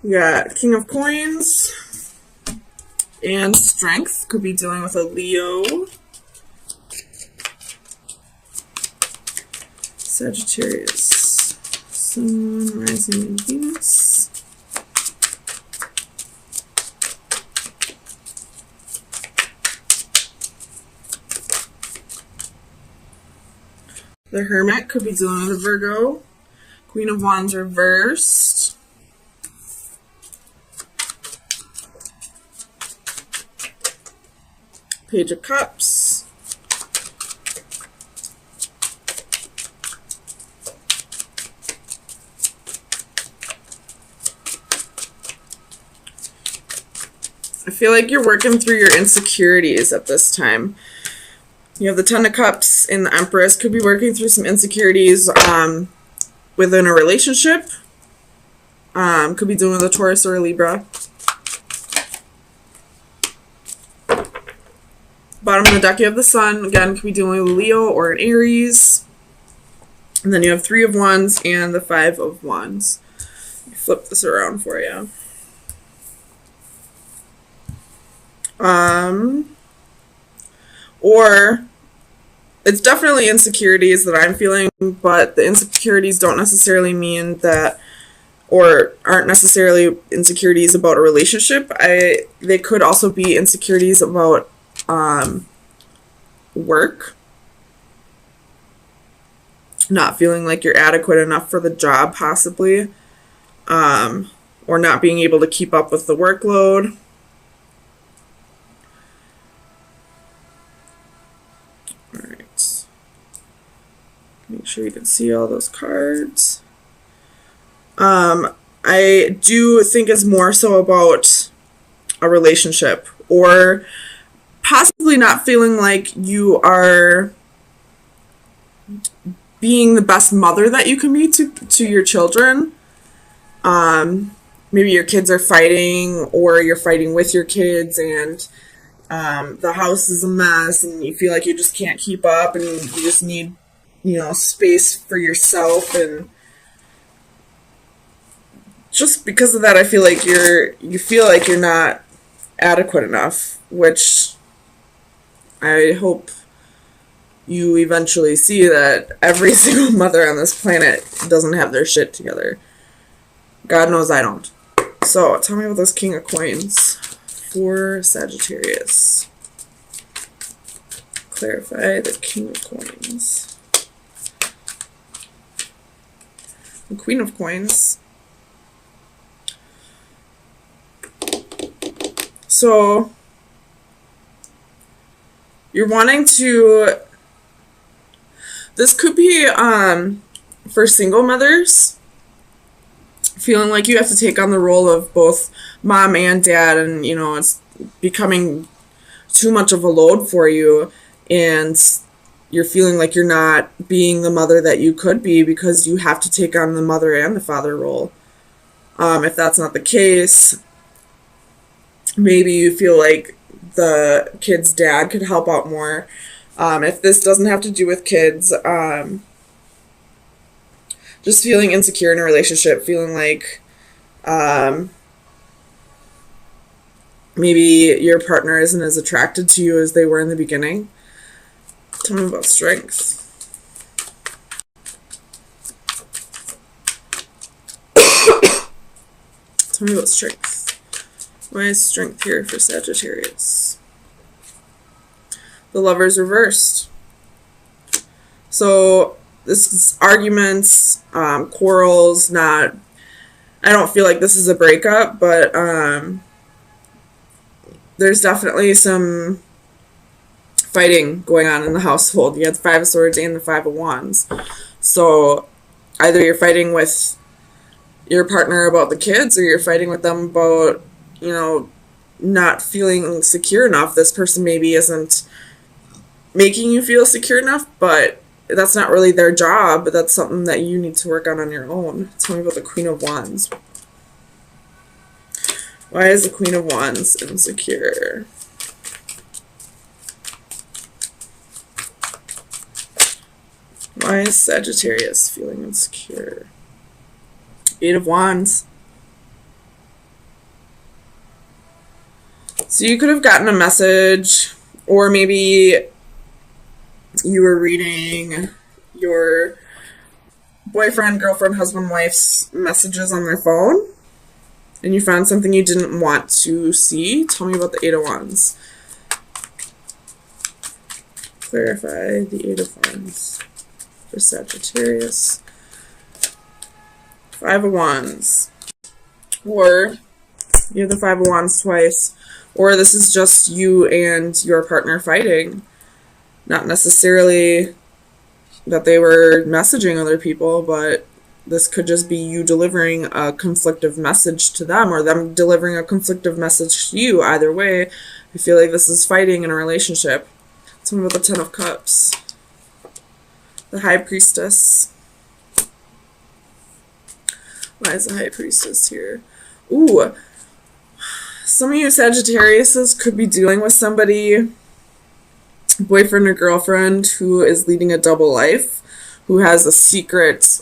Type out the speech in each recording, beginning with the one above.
We got King of Coins and Strength. Could be dealing with a Leo. Sagittarius. Sun, rising, and Venus. The Hermit could be dealing with a Virgo. Queen of Wands reversed. Page of Cups. I feel like you're working through your insecurities at this time. You have the Ten of Cups and the Empress. Could be working through some insecurities within a relationship. Could be dealing with a Taurus or a Libra. Bottom of the deck, you have the Sun. Again, could be dealing with a Leo or an Aries. And then you have Three of Wands and the Five of Wands. Let me flip this around for you. Or it's definitely insecurities that I'm feeling, but the insecurities don't necessarily mean that, or aren't necessarily insecurities about a relationship. They could also be insecurities about work. Not feeling like you're adequate enough for the job, possibly. Or not being able to keep up with the workload. Alright. Make sure you can see all those cards. I do think it's more so about a relationship, or possibly not feeling like you are being the best mother that you can be to your children. Maybe your kids are fighting, or you're fighting with your kids, and the house is a mess, and you feel like you just can't keep up, and you just need, space for yourself. And just because of that, I feel like you feel like you're not adequate enough, which I hope you eventually see that every single mother on this planet doesn't have their shit together. God knows I don't. So, tell me about this King of Coins for Sagittarius. Clarify the King of Coins. The Queen of Coins. So, you're wanting to... This could be for single mothers, feeling like you have to take on the role of both mom and dad, and it's becoming too much of a load for you, and you're feeling like you're not being the mother that you could be because you have to take on the mother and the father role. If that's not the case, maybe you feel like the kid's dad could help out more. If this doesn't have to do with kids, just feeling insecure in a relationship, feeling like maybe your partner isn't as attracted to you as they were in the beginning. Tell me about Strength. Tell me about Strength. Why is Strength here for Sagittarius? The Lover's reversed. So this is arguments, quarrels, I don't feel like this is a breakup, but there's definitely some fighting going on in the household. You have the Five of Swords and the Five of Wands. So either you're fighting with your partner about the kids, or you're fighting with them about, not feeling secure enough. This person maybe isn't making you feel secure enough, but that's not really their job, but that's something that you need to work on your own. Tell me about the Queen of Wands. Why is the Queen of Wands insecure? Why is Sagittarius feeling insecure? Eight of Wands. So you could have gotten a message, or maybe you were reading your boyfriend, girlfriend, husband, wife's messages on their phone, and you found something you didn't want to see. Tell me about the Eight of Wands. Clarify the Eight of Wands for Sagittarius. Five of Wands. Or you have the Five of Wands twice. Or this is just you and your partner fighting. Not necessarily that they were messaging other people, but this could just be you delivering a conflictive message to them, or them delivering a conflictive message to you. Either way, I feel like this is fighting in a relationship. Tell me about the Ten of Cups. The High Priestess. Why is the High Priestess here? Ooh. Some of you Sagittariuses could be dealing with somebody, boyfriend or girlfriend, who is leading a double life, who has a secret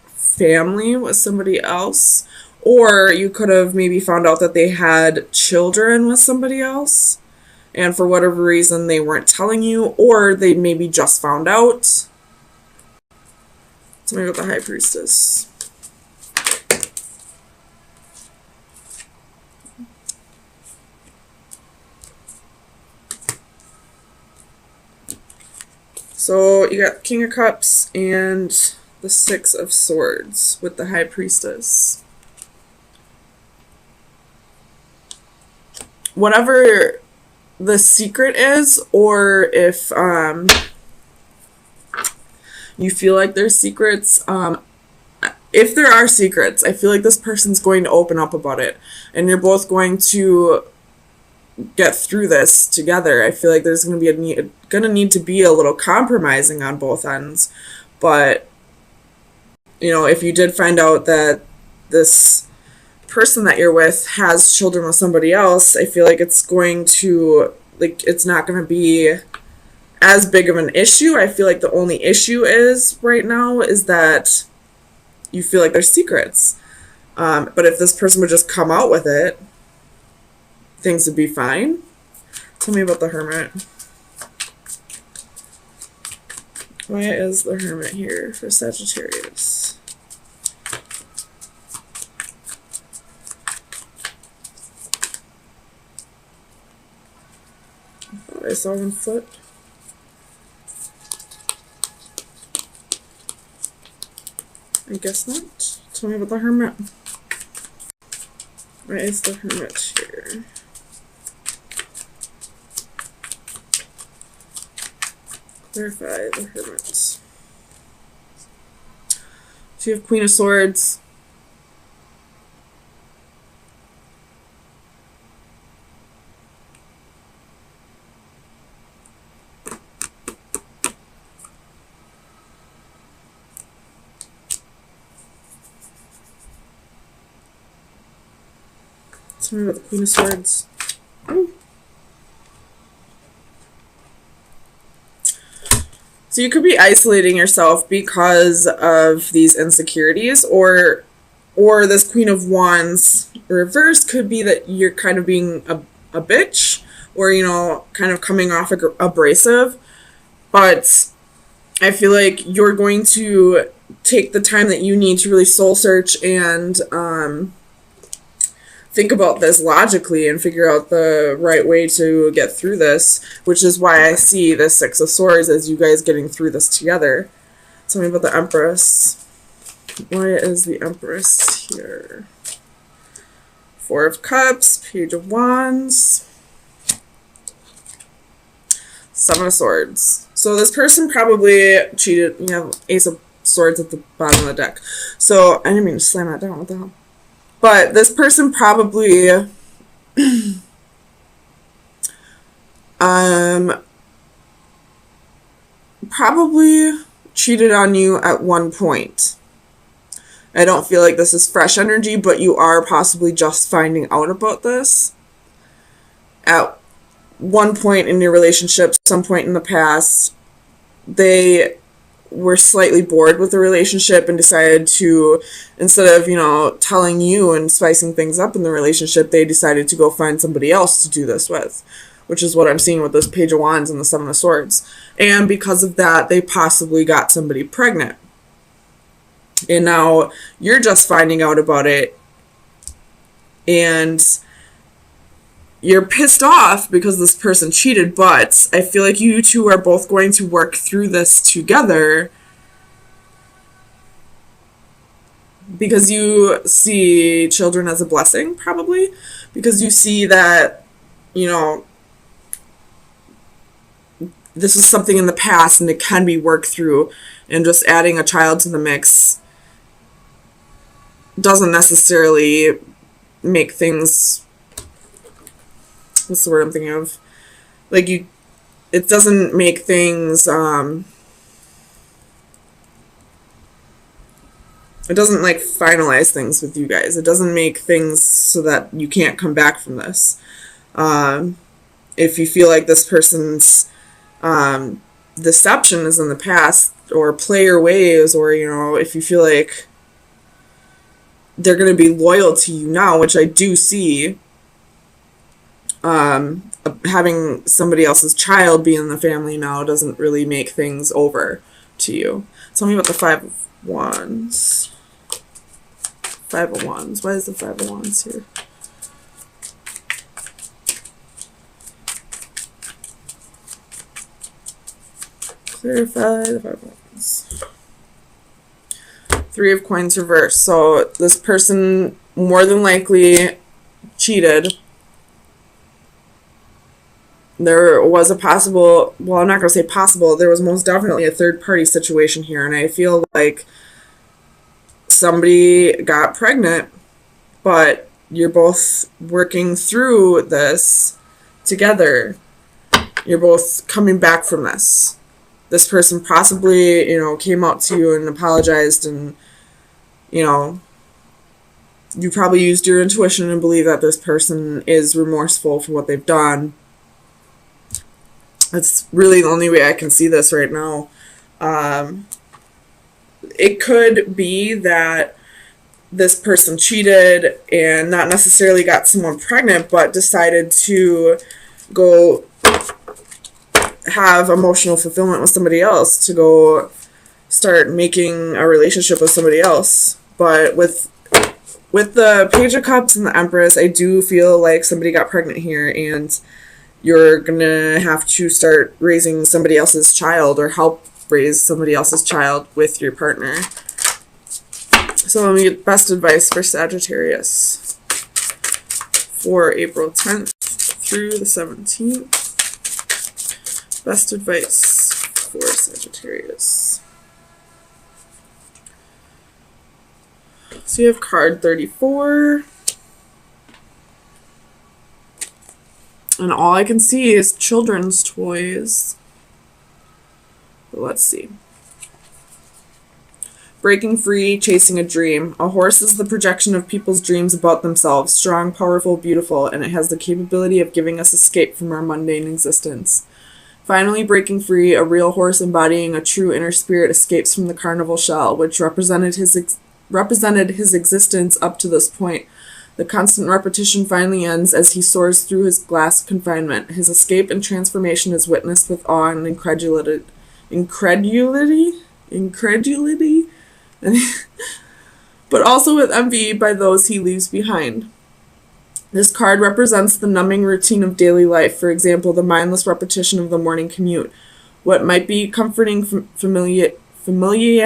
family with somebody else. Or you could have maybe found out that they had children with somebody else, and for whatever reason they weren't telling you, or they maybe just found out. Tell me about the High Priestess. So you got King of Cups and the Six of Swords with the High Priestess. Whatever the secret is, or if you feel like there's secrets, if there are secrets, I feel like this person's going to open up about it, and you're both going to get through this together. I feel like there's going to need to be a little compromising on both ends. But you know, if you did find out that this person that you're with has children with somebody else, I feel like it's going to, like, it's not going to be as big of an issue. I feel like the only issue is right now is that you feel like there's secrets. But if this person would just come out with it, things would be fine. Tell me about the Hermit. Why is the Hermit here for Sagittarius? I saw one flip. I guess not. Tell me about the Hermit. Why is the Hermit here? Clarify the Hermit. So you have Queen of Swords. Tell me about the Queen of Swords. Ooh. So you could be isolating yourself because of these insecurities, or this Queen of Wands reverse could be that you're kind of being a bitch, or, you know, kind of coming off abrasive. But I feel like you're going to take the time that you need to really soul search and think about this logically and figure out the right way to get through this, which is why I see the Six of Swords as you guys getting through this together. Tell me about the Empress. Why is the Empress here? Four of Cups, Page of Wands, Seven of Swords. So this person probably cheated. You have Ace of Swords at the bottom of the deck. So I didn't mean to slam that down. What the hell? But this person probably probably cheated on you at one point. I don't feel like this is fresh energy, but you are possibly just finding out about this. At one point in your relationship, some point in the past, they were slightly bored with the relationship and decided to, instead of, telling you and spicing things up in the relationship, they decided to go find somebody else to do this with, which is what I'm seeing with this Page of Wands and the Seven of Swords. And because of that, they possibly got somebody pregnant. And now you're just finding out about it, and you're pissed off because this person cheated, but I feel like you two are both going to work through this together because you see children as a blessing, probably, because you see that, this is something in the past and it can be worked through, and just adding a child to the mix doesn't necessarily make things, what's the word I'm thinking of? It doesn't make things, it doesn't finalize things with you guys. It doesn't make things so that you can't come back from this. If you feel like this person's deception is in the past, or player ways, or, if you feel like they're going to be loyal to you now, which I do see, having somebody else's child be in the family now doesn't really make things over to you. Tell me about the Five of Wands. Five of Wands. Why is the Five of Wands here? Clarify the Five of Wands. Three of Coins reversed. So this person more than likely cheated. There was a possible, well, I'm not going to say possible, there was most definitely a third-party situation here, and I feel like somebody got pregnant, but you're both working through this together. You're both coming back from this. This person possibly, came out to you and apologized, and, you probably used your intuition and believe that this person is remorseful for what they've done. That's really the only way I can see this right now. It could be that this person cheated and not necessarily got someone pregnant, but decided to go have emotional fulfillment with somebody else, to go start making a relationship with somebody else. But with the Page of Cups and the Empress, I do feel like somebody got pregnant here, and you're gonna have to start raising somebody else's child, or help raise somebody else's child with your partner. So let me get best advice for Sagittarius for April 10th through the 17th. Best advice for Sagittarius. So you have card 34. And all I can see is children's toys. But let's see. Breaking free, chasing a dream. A horse is the projection of people's dreams about themselves, strong, powerful, beautiful, and it has the capability of giving us escape from our mundane existence. Finally breaking free, a real horse embodying a true inner spirit escapes from the carnival shell, which represented his existence up to this point. The constant repetition finally ends as he soars through his glass confinement. His escape and transformation is witnessed with awe and incredulity, but also with envy by those he leaves behind. This card represents the numbing routine of daily life, for example, the mindless repetition of the morning commute. What might be comforting familiarity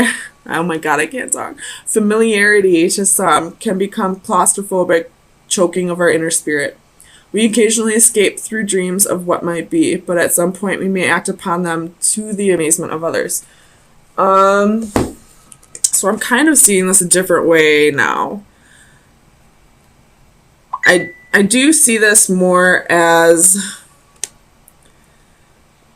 to some can become claustrophobic, choking of our inner spirit. We occasionally escape through dreams of what might be, but at some point we may act upon them to the amazement of others. So I'm kind of seeing this a different way now. I do see this more as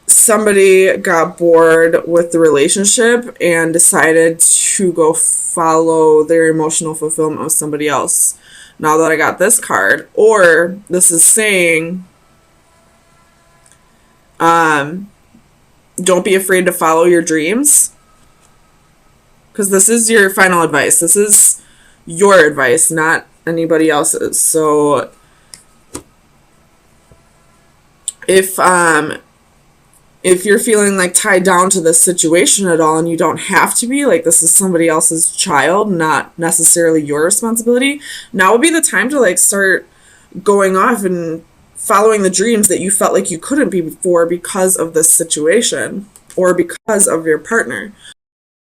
somebody got bored with the relationship and decided to go follow their emotional fulfillment with somebody else. Now that I got this card, or this is saying, don't be afraid to follow your dreams. because this is your final advice. This is your advice, not anybody else's. So if you're feeling like tied down to this situation at all, and you don't have to be, like this is somebody else's child, not necessarily your responsibility, now would be the time to like start going off and following the dreams that you felt like you couldn't be before because of this situation or because of your partner.